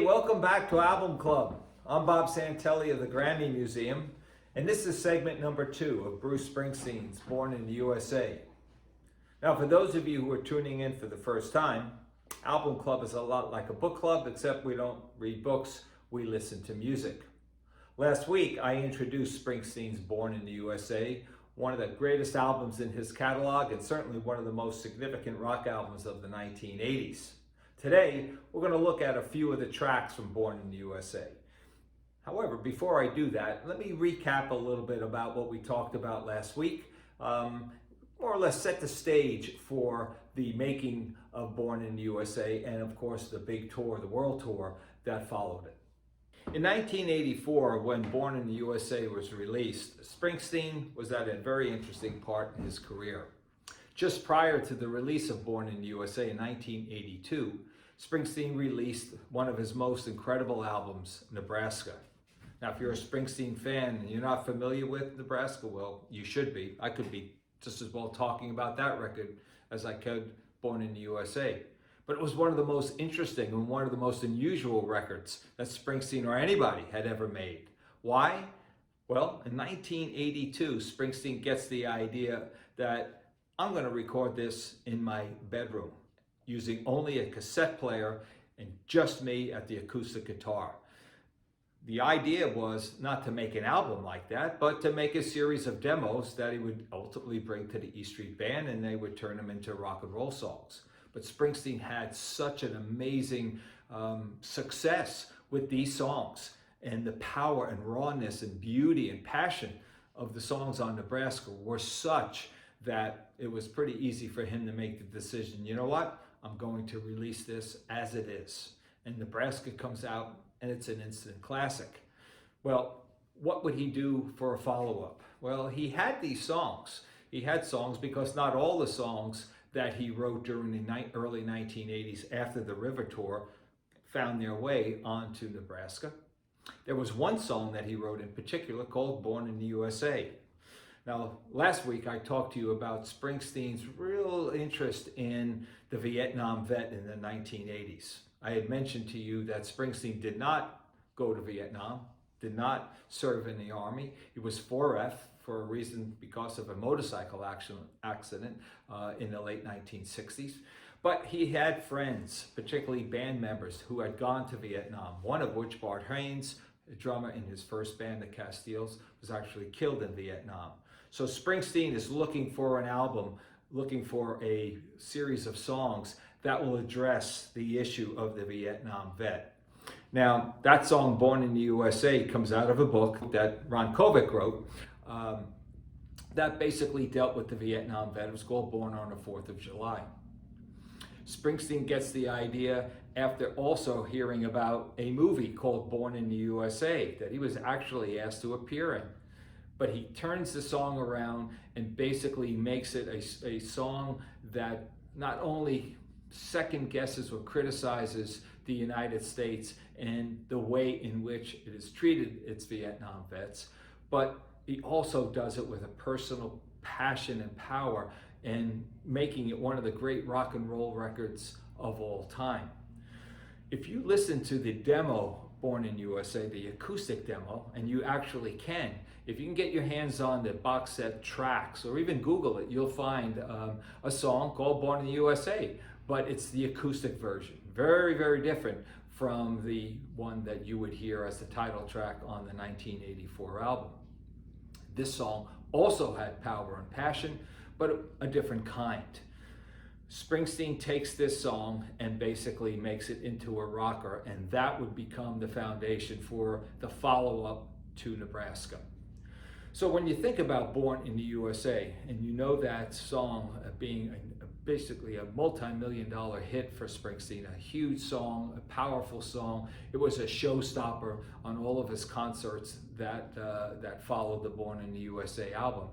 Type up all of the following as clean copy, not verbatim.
Welcome back to Album Club. I'm Bob Santelli of the Grammy Museum, and this is segment number 2 of Bruce Springsteen's Born in the USA. Now, for those of you who are tuning in for the first time, Album Club is a lot like a book club, except we don't read books, we listen to music. Last week, I introduced Springsteen's Born in the USA, one of the greatest albums in his catalog, and certainly one of the most significant rock albums of the 1980s. Today, we're going to look at a few of the tracks from Born in the USA. However, before I do that, let me recap a little bit about what we talked about last week, more or less set the stage for the making of Born in the USA and, of course, the big tour, the world tour that followed it. In 1984, when Born in the USA was released, Springsteen was at a very interesting part in his career. Just prior to the release of Born in the USA in 1982, Springsteen released one of his most incredible albums, Nebraska. Now, if you're a Springsteen fan and you're not familiar with Nebraska, well, you should be. I could be just as well talking about that record as I could Born in the USA. But it was one of the most interesting and one of the most unusual records that Springsteen or anybody had ever made. Why? Well, in 1982, Springsteen gets the idea that I'm going to record this in my bedroom using only a cassette player and just me at the acoustic guitar. The idea was not to make an album like that, but to make a series of demos that he would ultimately bring to the E Street Band, and they would turn them into rock and roll songs. But Springsteen had such an amazing success with these songs, and the power and rawness and beauty and passion of the songs on Nebraska were such that it was pretty easy for him to make the decision, you know what, I'm going to release this as it is. And Nebraska comes out and it's an instant classic. Well, what would he do for a follow-up? Well, he had these songs. He had songs because not all the songs that he wrote during the early 1980s after the River Tour found their way onto Nebraska. There was one song that he wrote in particular called Born in the USA. Now, last week I talked to you about Springsteen's real interest in the Vietnam vet in the 1980s. I had mentioned to you that Springsteen did not go to Vietnam, did not serve in the Army. He was 4F for a reason because of a motorcycle accident in the late 1960s. But he had friends, particularly band members, who had gone to Vietnam, one of which, Bart Haynes, a drummer in his first band, the Castiles, was actually killed in Vietnam. So Springsteen is looking for an album, looking for a series of songs that will address the issue of the Vietnam vet. Now, that song, Born in the USA, comes out of a book that Ron Kovic wrote that basically dealt with the Vietnam vet. It was called Born on the 4th of July. Springsteen gets the idea after also hearing about a movie called Born in the USA that he was actually asked to appear in. But he turns the song around and basically makes it a song that not only second guesses or criticizes the United States and the way in which it has treated its Vietnam vets, but he also does it with a personal passion and power and making it one of the great rock and roll records of all time. If you listen to the demo, Born in USA, the acoustic demo, and you actually can, if you can get your hands on the box set tracks or even Google it, you'll find a song called Born in the USA, but it's the acoustic version. Very, very different from the one that you would hear as the title track on the 1984 album. This song also had power and passion, but a different kind. Springsteen takes this song and basically makes it into a rocker, and that would become the foundation for the follow-up to Nebraska. So when you think about Born in the USA, and you know that song being basically a multi-million-dollar hit for Springsteen, a huge song, a powerful song, it was a showstopper on all of his concerts that followed the Born in the USA album.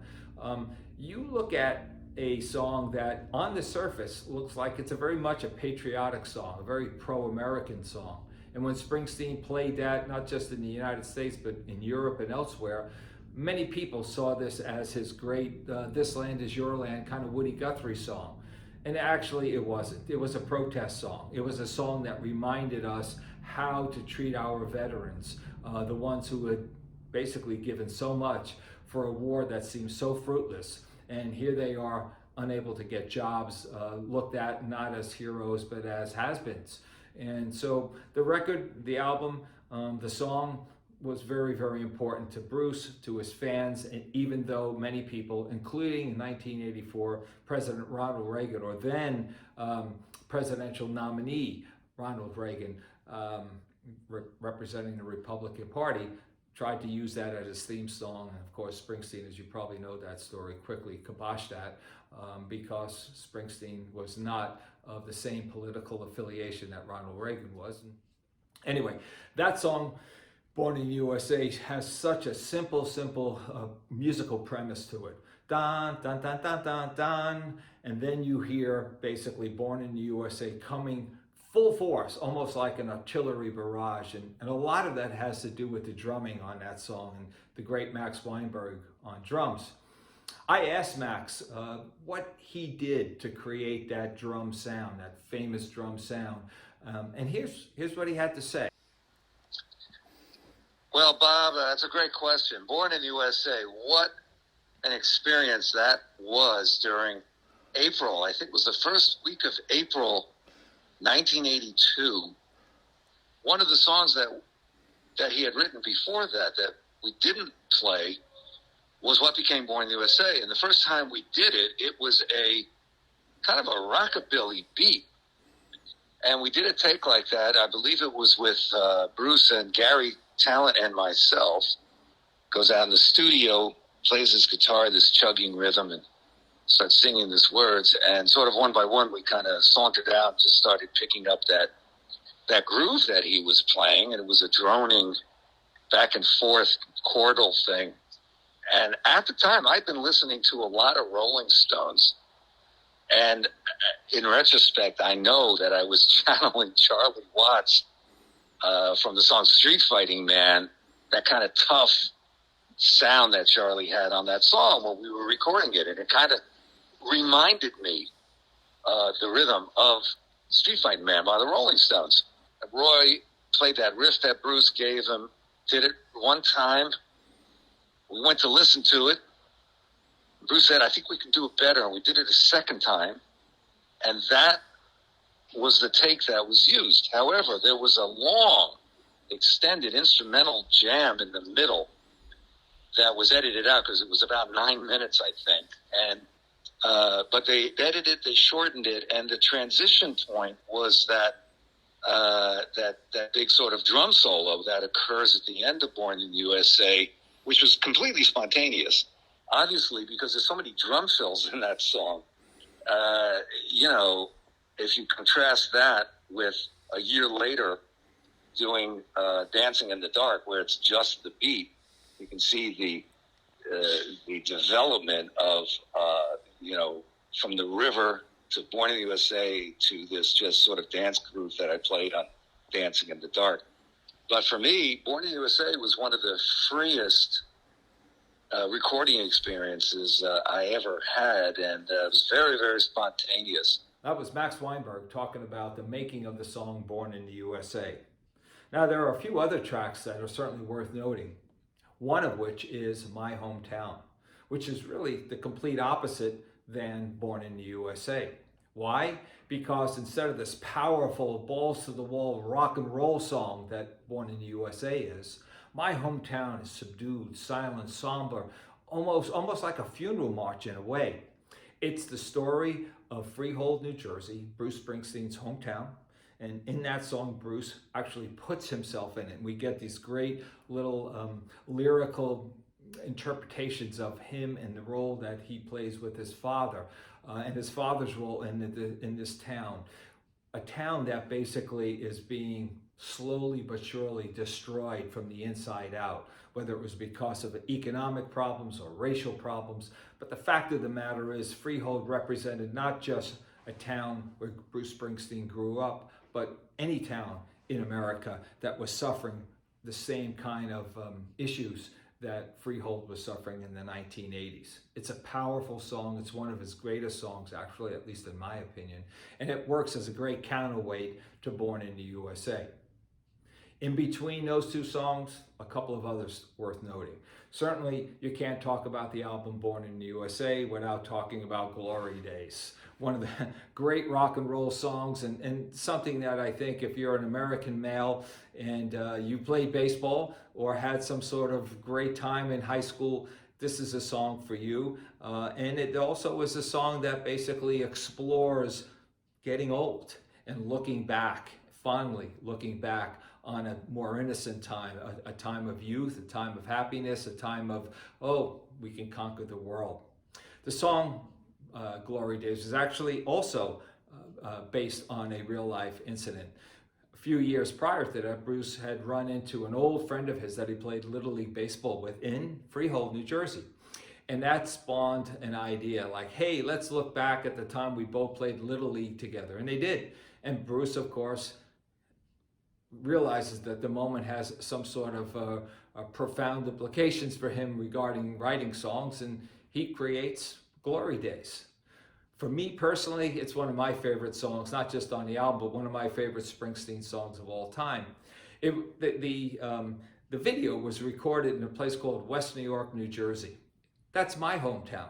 You look at a song that on the surface looks like it's very much a patriotic song, a very pro-American song. And when Springsteen played that, not just in the United States, but in Europe and elsewhere, many people saw this as his great This Land Is Your Land kind of Woody Guthrie song. And actually it wasn't. It was a protest song. It was a song that reminded us how to treat our veterans, the ones who had basically given so much for a war that seemed so fruitless. And here they are, unable to get jobs, looked at not as heroes but as has-beens. And so the record, the album, the song was very, very important to Bruce, to his fans, and even though many people, including in 1984, President Ronald Reagan, or then presidential nominee Ronald Reagan, representing the Republican Party, tried to use that as his theme song. And of course, Springsteen, as you probably know that story, quickly kiboshed that because Springsteen was not of the same political affiliation that Ronald Reagan was. Anyway, that song, Born in the USA, has such a simple musical premise to it. Dun, dun, dun, dun, dun, dun. And then you hear basically Born in the USA coming full force, almost like an artillery barrage. And a lot of that has to do with the drumming on that song and the great Max Weinberg on drums. I asked Max what he did to create that drum sound, that famous drum sound. And here's what he had to say. Well, Bob, that's a great question. Born in the USA, what an experience that was during April. I think it was the first week of April 1982. One of the songs that he had written before that we didn't play was what became Born in the USA. And the first time we did it, it was a kind of a rockabilly beat. And we did a take like that. I believe it was with Bruce and Gary Talent and myself. Goes out in the studio, plays his guitar, this chugging rhythm, and starts singing these words. And sort of one by one, we kind of sauntered out and just started picking up that groove that he was playing. And it was a droning back and forth chordal thing. And at the time, I'd been listening to a lot of Rolling Stones. And in retrospect, I know that I was channeling Charlie Watts from the song Street Fighting Man, that kind of tough sound that Charlie had on that song when we were recording it. And it kind of reminded me the rhythm of Street Fighting Man by the Rolling Stones. Roy played that riff that Bruce gave him, did it one time. We went to listen to it. Bruce said, I think we can do it better. And we did it a second time. And that was the take that was used. However, there was a long, extended instrumental jam in the middle that was edited out because it was about 9 minutes, I think. And but they edited, they shortened it, and the transition point was that big sort of drum solo that occurs at the end of Born in the USA, which was completely spontaneous. Obviously, because there's so many drum fills in that song, if you contrast that with a year later doing Dancing in the Dark, where it's just the beat, you can see the development of, from the river to Born in the USA to this just sort of dance groove that I played on Dancing in the Dark. But for me, Born in the USA was one of the freest recording experiences I ever had, and it was very, very spontaneous. That was Max Weinberg talking about the making of the song Born in the USA. Now, there are a few other tracks that are certainly worth noting, one of which is My Hometown, which is really the complete opposite than Born in the USA. Why? Because instead of this powerful, balls-to-the-wall rock and roll song that Born in the USA is, My Hometown is subdued, silent, somber, almost like a funeral march in a way. It's the story of Freehold, New Jersey, Bruce Springsteen's hometown. And in that song, Bruce actually puts himself in it. And we get these great little lyrical interpretations of him and the role that he plays with his father and his father's role in this town. A town that basically is being slowly but surely destroyed from the inside out, whether it was because of economic problems or racial problems. But the fact of the matter is, Freehold represented not just a town where Bruce Springsteen grew up, but any town in America that was suffering the same kind of issues that Freehold was suffering in the 1980s. It's a powerful song. It's one of his greatest songs, actually, at least in my opinion. And it works as a great counterweight to Born in the USA. In between those two songs, a couple of others worth noting. Certainly, you can't talk about the album Born in the USA without talking about Glory Days. One of the great rock and roll songs, and something that I think if you're an American male and you played baseball or had some sort of great time in high school, this is a song for you. And it also is a song that basically explores getting old and looking back, fondly looking back on a more innocent time, a time of youth, a time of happiness, a time of, oh, we can conquer the world. The song Glory Days is actually also based on a real life incident. A few years prior to that, Bruce had run into an old friend of his that he played Little League Baseball with in Freehold, New Jersey. And that spawned an idea like, hey, let's look back at the time we both played Little League together. And they did. And Bruce, of course, realizes that the moment has some sort of profound implications for him regarding writing songs, and he creates Glory Days. For me personally, it's one of my favorite songs, not just on the album, but one of my favorite Springsteen songs of all time. The video was recorded in a place called West New York, New Jersey. That's my hometown.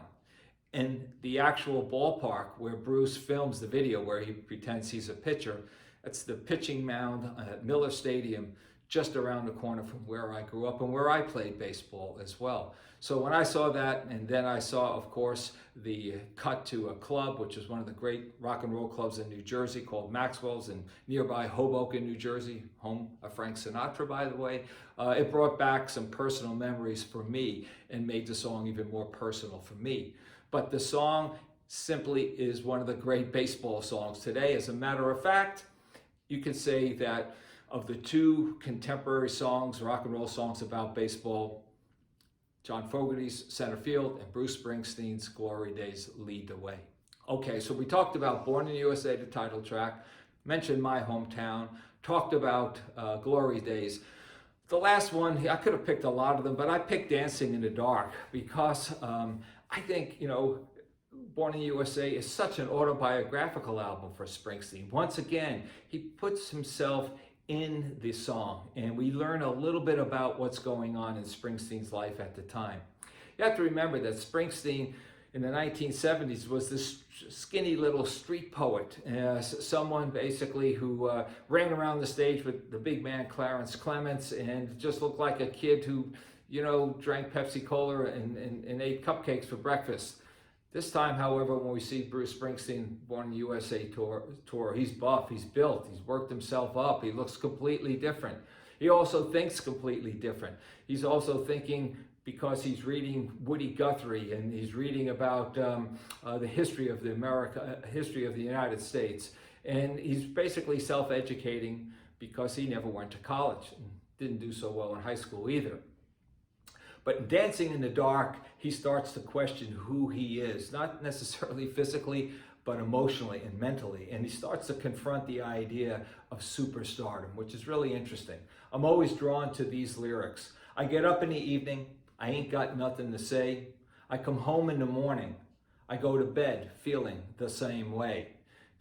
And the actual ballpark where Bruce films the video, where he pretends he's a pitcher, that's the pitching mound at Miller Stadium, just around the corner from where I grew up and where I played baseball as well. So when I saw that, and then I saw, of course, the cut to a club, which is one of the great rock and roll clubs in New Jersey called Maxwell's in nearby Hoboken, New Jersey, home of Frank Sinatra, by the way, it brought back some personal memories for me and made the song even more personal for me. But the song simply is one of the great baseball songs today. As a matter of fact, you could say that of the two contemporary songs, rock and roll songs about baseball, John Fogerty's Center Field and Bruce Springsteen's Glory Days lead the way. Okay, so we talked about Born in the USA, the title track, mentioned my hometown, talked about Glory Days. The last one, I could have picked a lot of them, but I picked Dancing in the Dark because I think, Born in the USA is such an autobiographical album for Springsteen. Once again, he puts himself in the song, and we learn a little bit about what's going on in Springsteen's life at the time. You have to remember that Springsteen in the 1970s was this skinny little street poet, someone basically who ran around the stage with the big man Clarence Clements and just looked like a kid who, drank Pepsi Cola and ate cupcakes for breakfast. This time, however, when we see Bruce Springsteen Born in the USA tour, he's buff, he's built, he's worked himself up, he looks completely different. He also thinks completely different. He's also thinking, because he's reading Woody Guthrie and he's reading about the history of history of the United States, and he's basically self-educating because he never went to college and didn't do so well in high school either. But Dancing in the Dark, he starts to question who he is, not necessarily physically, but emotionally and mentally. And he starts to confront the idea of superstardom, which is really interesting. I'm always drawn to these lyrics. I get up in the evening, I ain't got nothing to say. I come home in the morning, I go to bed feeling the same way.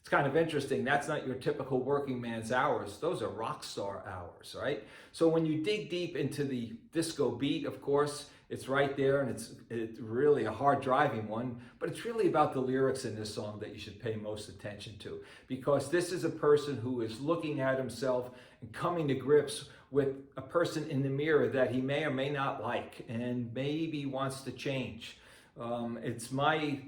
It's kind of interesting. That's not your typical working man's hours. Those are rock star hours, right? So when you dig deep into the disco beat, of course, it's right there, and it's really a hard driving one, but it's really about the lyrics in this song that you should pay most attention to, because this is a person who is looking at himself and coming to grips with a person in the mirror that he may or may not like and maybe wants to change. It's my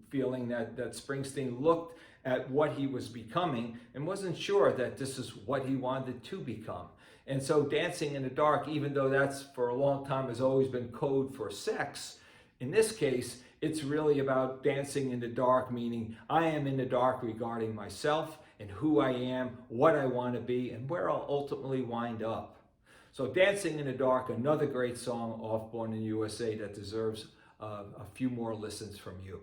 feeling that Springsteen looked at what he was becoming and wasn't sure that this is what he wanted to become. And so Dancing in the Dark, even though that's for a long time has always been code for sex, in this case, it's really about dancing in the dark, meaning I am in the dark regarding myself and who I am, what I want to be, and where I'll ultimately wind up. So Dancing in the Dark, another great song off Born in the USA that deserves a few more listens from you.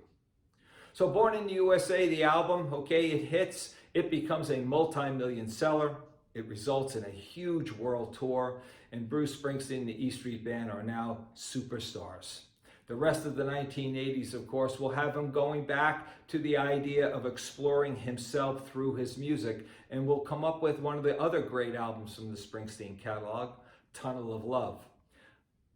So Born in the USA, the album, okay, it hits, it becomes a multi-million seller. It results in a huge world tour, and Bruce Springsteen and the E Street Band are now superstars. The rest of the 1980s, of course, will have him going back to the idea of exploring himself through his music, and will come up with one of the other great albums from the Springsteen catalog, Tunnel of Love.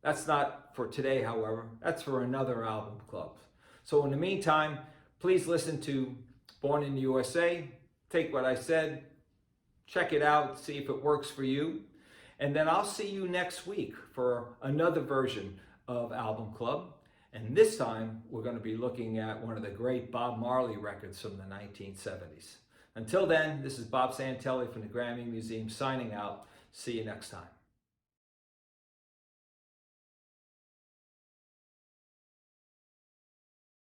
That's not for today, however. That's for another album club. So in the meantime, please listen to Born in the USA. Take what I said, check it out, see if it works for you. And then I'll see you next week for another version of Album Club. And this time, we're going to be looking at one of the great Bob Marley records from the 1970s. Until then, this is Bob Santelli from the Grammy Museum signing out. See you next time.